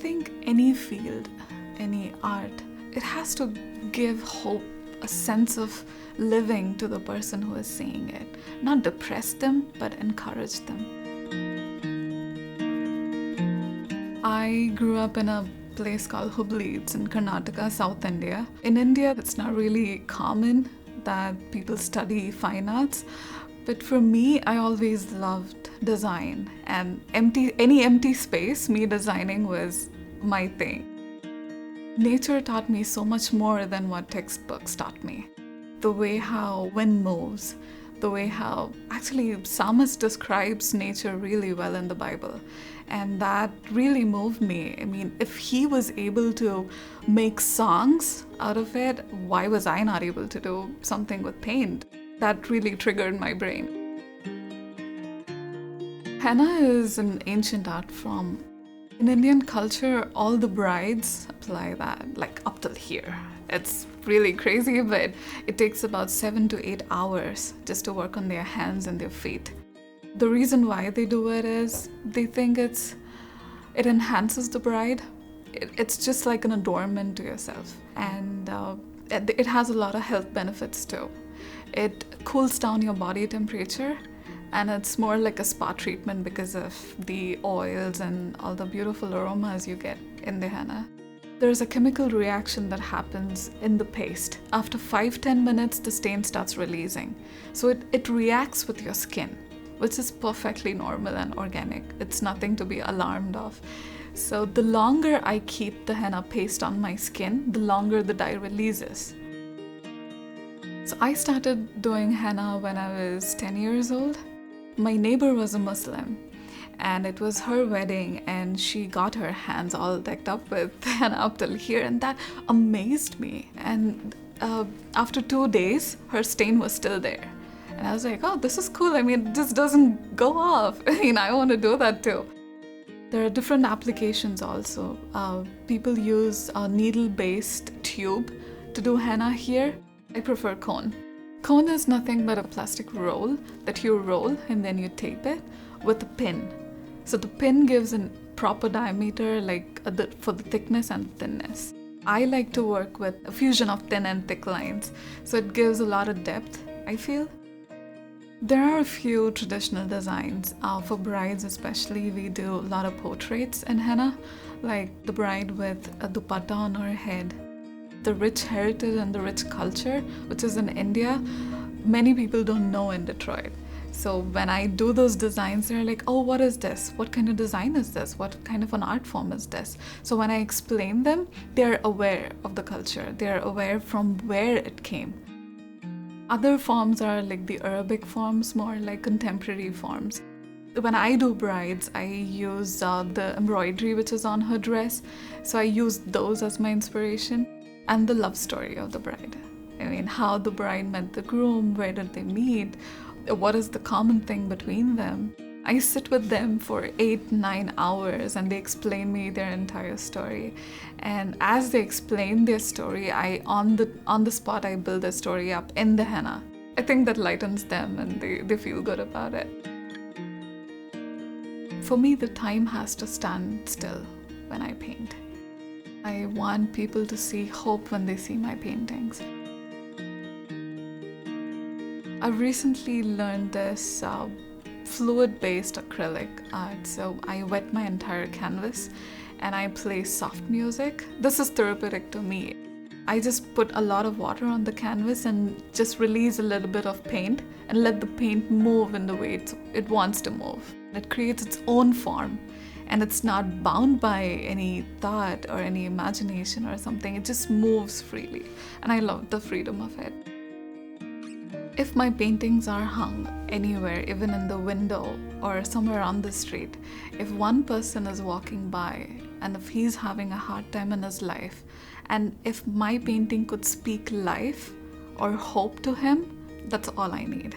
think any field, any art, it has to give hope, a sense of living to the person who is seeing it. Not depress them, but encourage them. I grew up in a place called Hubli. It's in Karnataka, South India. In India, it's not really common that people study fine arts. But for me, I always loved design, and any empty space, me designing was my thing. Nature taught me so much more than what textbooks taught me. The way how wind moves, the way how actually Psalmist describes nature really well in the Bible, and that really moved me. I mean, if he was able to make songs out of it, why was I not able to do something with paint? That really triggered my brain. Henna is an ancient art form. In Indian culture, all the brides apply that, like up till here. It's really crazy, but it takes about 7 to 8 hours just to work on their hands and their feet. The reason why they do it is they think it enhances the bride. It's just like an adornment to yourself. And it has a lot of health benefits too. It cools down your body temperature, and it's more like a spa treatment because of the oils and all the beautiful aromas you get in the henna. There's a chemical reaction that happens in the paste. After 5-10 minutes, the stain starts releasing. So it reacts with your skin, which is perfectly normal and organic. It's nothing to be alarmed of. So the longer I keep the henna paste on my skin, the longer the dye releases. So I started doing henna when I was 10 years old. My neighbor was a Muslim, and it was her wedding, and she got her hands all decked up with henna up till here, and that amazed me. And after 2 days, her stain was still there. And I was like, oh, this is cool. I mean, this doesn't go off. I mean, I want to do that too. There are different applications also. People use a needle-based tube to do henna here. I prefer cone. Cone is nothing but a plastic roll that you roll and then you tape it with a pin. So the pin gives a proper diameter, like for the thickness and thinness. I like to work with a fusion of thin and thick lines, so it gives a lot of depth, I feel. There are a few traditional designs. For brides especially, we do a lot of portraits in henna, like the bride with a dupatta on her head. The rich heritage and the rich culture, which is in India, many people don't know in Detroit. So when I do those designs, they're like, oh, what is this? What kind of design is this? What kind of an art form is this? So when I explain them, they're aware of the culture. They're aware from where it came. Other forms are like the Arabic forms, more like contemporary forms. When I do brides, I use the embroidery which is on her dress. So I use those as my inspiration. And the love story of the bride. I mean, how the bride met the groom, where did they meet, what is the common thing between them. I sit with them for 8-9 hours and they explain me their entire story. And as they explain their story, on the spot I build a story up in the henna. I think that lightens them and they feel good about it. For me, the time has to stand still when I paint. I want people to see hope when they see my paintings. I've recently learned this fluid-based acrylic art. So I wet my entire canvas and I play soft music. This is therapeutic to me. I just put a lot of water on the canvas and just release a little bit of paint and let the paint move in the way it wants to move. It creates its own form. And it's not bound by any thought or any imagination or something. It just moves freely. And I love the freedom of it. If my paintings are hung anywhere, even in the window or somewhere on the street, if one person is walking by and if he's having a hard time in his life, and if my painting could speak life or hope to him, that's all I need.